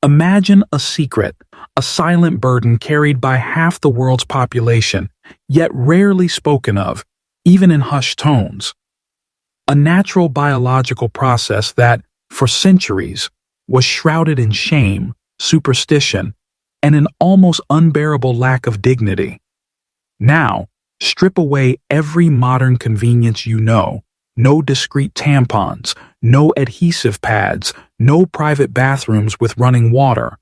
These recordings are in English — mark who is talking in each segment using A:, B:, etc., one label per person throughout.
A: Imagine a secret, a silent burden carried by half the world's population, yet rarely spoken of, even in hushed tones. A natural biological process that, for centuries, was shrouded in shame, superstition, and an almost unbearable lack of dignity. Now, strip away every modern convenience you know. No discreet tampons, no adhesive pads, no private bathrooms with running water.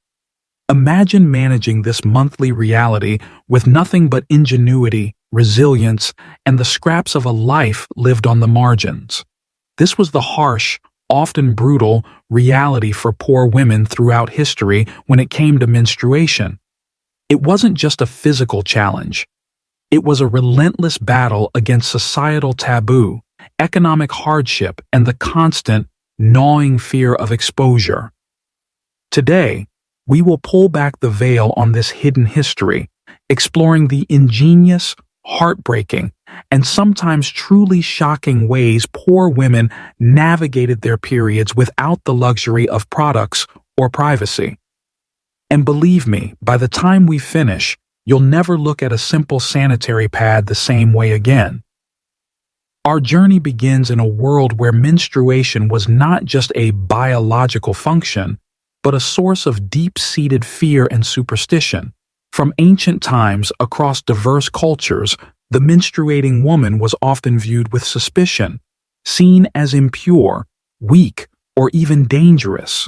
A: Imagine managing this monthly reality with nothing but ingenuity, resilience, and the scraps of a life lived on the margins. This was the harsh, often brutal, reality for poor women throughout history when it came to menstruation. It wasn't just a physical challenge. It was a relentless battle against societal taboo, economic hardship, and the constant, gnawing fear of exposure. Today, we will pull back the veil on this hidden history, exploring the ingenious, heartbreaking, and sometimes truly shocking ways poor women navigated their periods without the luxury of products or privacy. And believe me, by the time we finish, you'll never look at a simple sanitary pad the same way again. Our journey begins in a world where menstruation was not just a biological function, but a source of deep-seated fear and superstition. From ancient times across diverse cultures, the menstruating woman was often viewed with suspicion, seen as impure, weak, or even dangerous.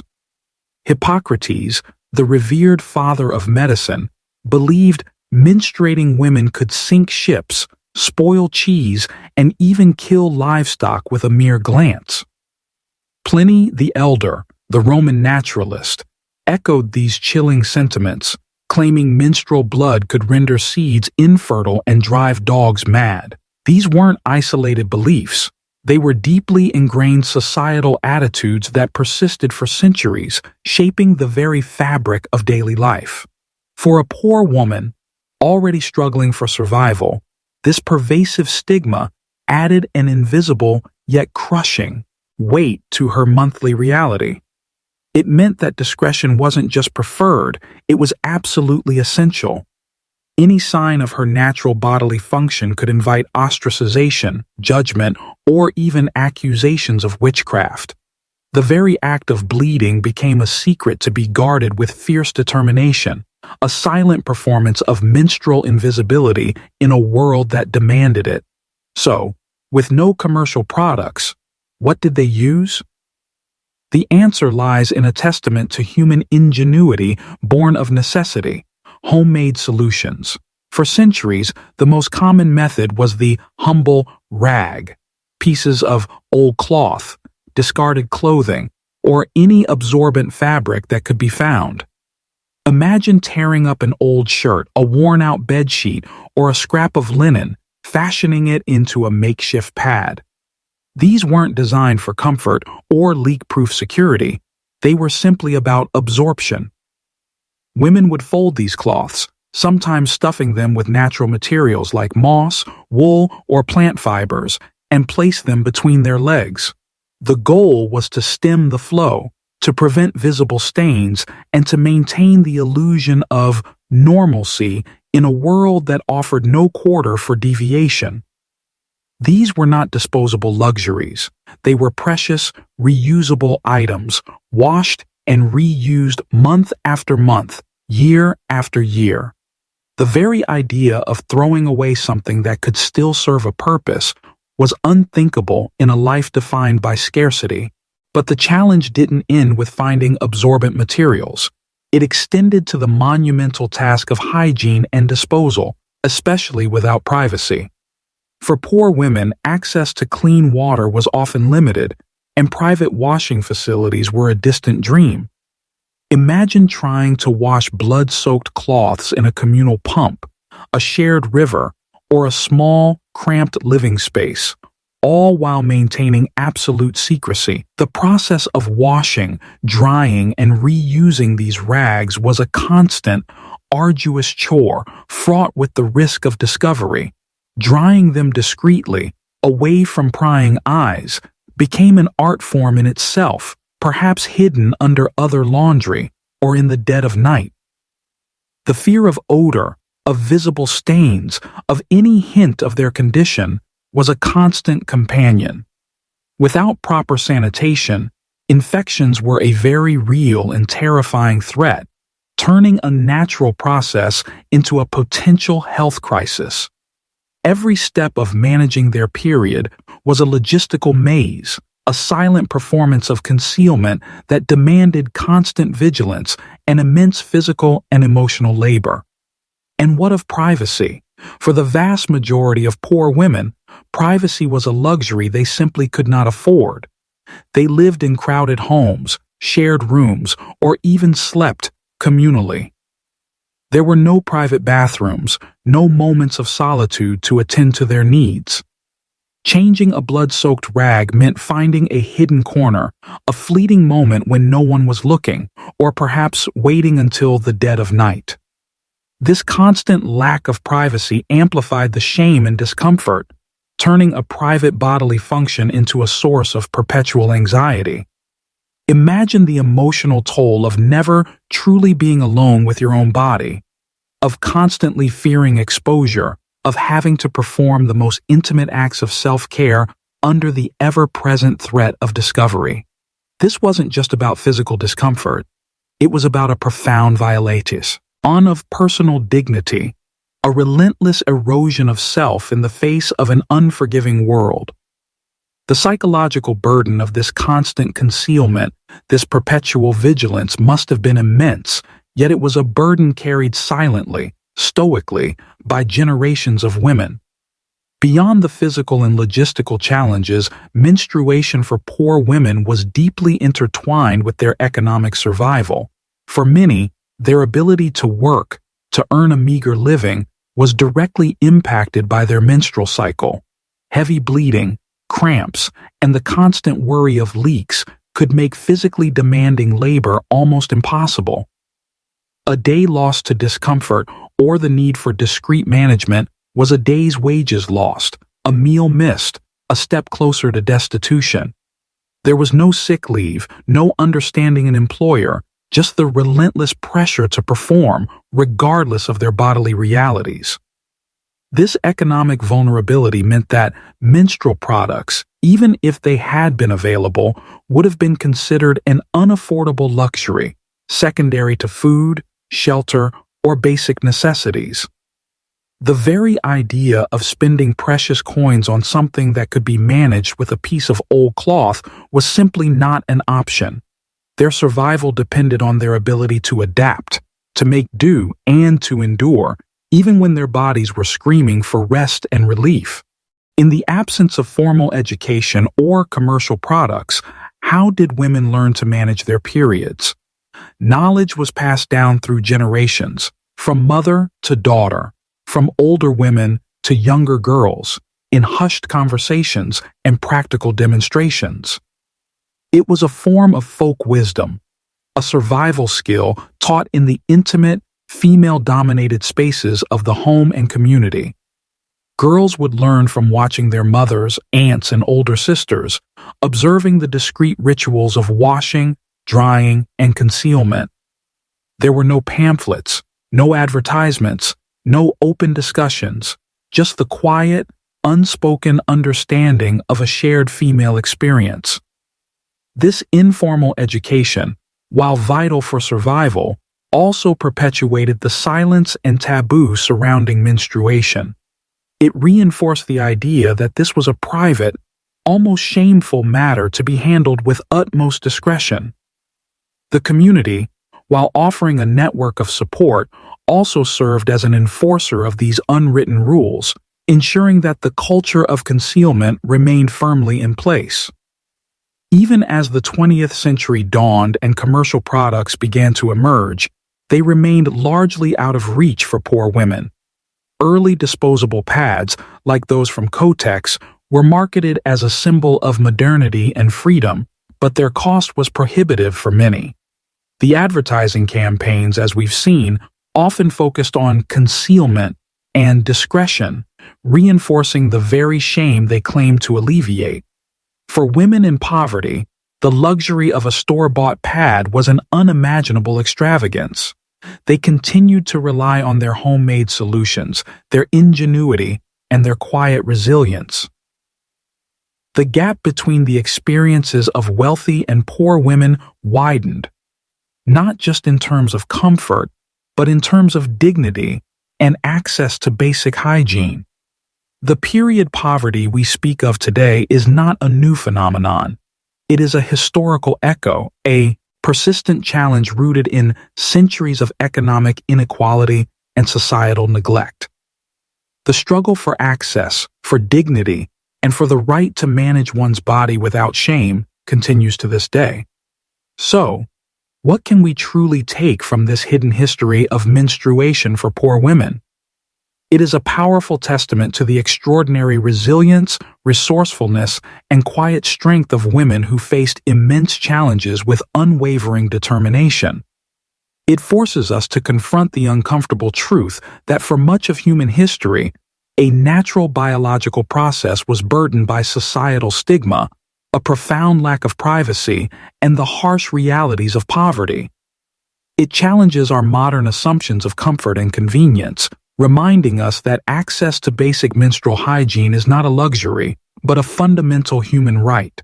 A: Hippocrates, the revered father of medicine, believed menstruating women could sink ships, spoil cheese, and even kill livestock with a mere glance. Pliny the Elder, the Roman naturalist, echoed these chilling sentiments, claiming menstrual blood could render seeds infertile and drive dogs mad. These weren't isolated beliefs. They were deeply ingrained societal attitudes that persisted for centuries, shaping the very fabric of daily life. For a poor woman, already struggling for survival, this pervasive stigma added an invisible yet crushing weight to her monthly reality. It meant that discretion wasn't just preferred, it was absolutely essential. Any sign of her natural bodily function could invite ostracization, judgment, or even accusations of witchcraft. The very act of bleeding became a secret to be guarded with fierce determination, a silent performance of menstrual invisibility in a world that demanded it. So, with no commercial products, what did they use? The answer lies in a testament to human ingenuity born of necessity: homemade solutions. For centuries, the most common method was the humble rag, pieces of old cloth, discarded clothing, or any absorbent fabric that could be found. Imagine tearing up an old shirt, a worn-out bedsheet, or a scrap of linen, fashioning it into a makeshift pad. These weren't designed for comfort or leak-proof security. They were simply about absorption. Women would fold these cloths, sometimes stuffing them with natural materials like moss, wool, or plant fibers, and place them between their legs. The goal was to stem the flow, to prevent visible stains, and to maintain the illusion of normalcy in a world that offered no quarter for deviation. These were not disposable luxuries. They were precious, reusable items, washed and reused month after month, year after year. The very idea of throwing away something that could still serve a purpose was unthinkable in a life defined by scarcity. But the challenge didn't end with finding absorbent materials. It extended to the monumental task of hygiene and disposal, especially without privacy. For poor women, access to clean water was often limited, and private washing facilities were a distant dream. Imagine trying to wash blood-soaked cloths in a communal pump, a shared river, or a small, cramped living space, all while maintaining absolute secrecy. The process of washing, drying, and reusing these rags was a constant, arduous chore fraught with the risk of discovery. Drying them discreetly, away from prying eyes, became an art form in itself, perhaps hidden under other laundry, or in the dead of night. The fear of odor, of visible stains, of any hint of their condition was a constant companion. Without proper sanitation, infections were a very real and terrifying threat, turning a natural process into a potential health crisis. Every step of managing their period was a logistical maze, a silent performance of concealment that demanded constant vigilance and immense physical and emotional labor. And what of privacy? For the vast majority of poor women, privacy was a luxury they simply could not afford. They lived in crowded homes, shared rooms, or even slept communally. There were no private bathrooms, no moments of solitude to attend to their needs. Changing a blood-soaked rag meant finding a hidden corner, a fleeting moment when no one was looking, or perhaps waiting until the dead of night. This constant lack of privacy amplified the shame and discomfort, turning a private bodily function into a source of perpetual anxiety. Imagine the emotional toll of never truly being alone with your own body, of constantly fearing exposure, of having to perform the most intimate acts of self-care under the ever-present threat of discovery. This wasn't just about physical discomfort. It was about a profound violatus of personal dignity, a relentless erosion of self in the face of an unforgiving world. The psychological burden of this constant concealment, this perpetual vigilance, must have been immense, yet it was a burden carried silently, stoically, by generations of women. Beyond the physical and logistical challenges, menstruation for poor women was deeply intertwined with their economic survival. For many, their ability to work, to earn a meager living, was directly impacted by their menstrual cycle. Heavy bleeding, cramps, and the constant worry of leaks could make physically demanding labor almost impossible. A day lost to discomfort or the need for discreet management was a day's wages lost, a meal missed, a step closer to destitution. There was no sick leave, no understanding an employer, just the relentless pressure to perform, regardless of their bodily realities. This economic vulnerability meant that menstrual products, even if they had been available, would have been considered an unaffordable luxury, secondary to food, shelter, or basic necessities. The very idea of spending precious coins on something that could be managed with a piece of old cloth was simply not an option. Their survival depended on their ability to adapt, to make do, and to endure, even when their bodies were screaming for rest and relief. In the absence of formal education or commercial products, how did women learn to manage their periods? Knowledge was passed down through generations, from mother to daughter, from older women to younger girls, in hushed conversations and practical demonstrations. It was a form of folk wisdom, a survival skill taught in the intimate, female-dominated spaces of the home and community. Girls would learn from watching their mothers, aunts, and older sisters, observing the discreet rituals of washing, drying, and concealment. There were no pamphlets, no advertisements, no open discussions, just the quiet, unspoken understanding of a shared female experience. This informal education, while vital for survival, also perpetuated the silence and taboo surrounding menstruation. It reinforced the idea that this was a private, almost shameful matter to be handled with utmost discretion. The community, while offering a network of support, also served as an enforcer of these unwritten rules, ensuring that the culture of concealment remained firmly in place. Even as the 20th century dawned and commercial products began to emerge, they remained largely out of reach for poor women. Early disposable pads, like those from Kotex, were marketed as a symbol of modernity and freedom, but their cost was prohibitive for many. The advertising campaigns, as we've seen, often focused on concealment and discretion, reinforcing the very shame they claimed to alleviate. For women in poverty, The luxury of a store-bought pad was an unimaginable extravagance. They continued to rely on their homemade solutions, their ingenuity, and their quiet resilience. The gap between the experiences of wealthy and poor women widened, not just in terms of comfort, but in terms of dignity and access to basic hygiene. The period poverty we speak of today is not a new phenomenon. It is a historical echo, a persistent challenge rooted in centuries of economic inequality and societal neglect. The struggle for access, for dignity, and for the right to manage one's body without shame continues to this day. So, what can we truly take from this hidden history of menstruation for poor women? It is a powerful testament to the extraordinary resilience, resourcefulness, and quiet strength of women who faced immense challenges with unwavering determination. It forces us to confront the uncomfortable truth that for much of human history, a natural biological process was burdened by societal stigma, a profound lack of privacy, and the harsh realities of poverty. It challenges our modern assumptions of comfort and convenience, reminding us that access to basic menstrual hygiene is not a luxury, but a fundamental human right.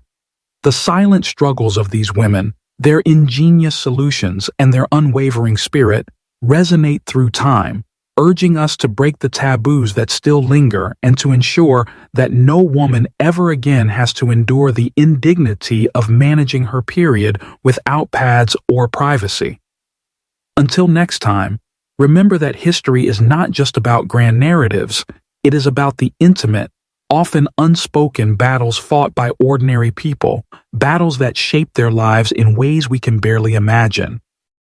A: The silent struggles of these women, their ingenious solutions, and their unwavering spirit resonate through time, urging us to break the taboos that still linger and to ensure that no woman ever again has to endure the indignity of managing her period without pads or privacy. Until next time, remember that history is not just about grand narratives, it is about the intimate, often unspoken battles fought by ordinary people, battles that shape their lives in ways we can barely imagine.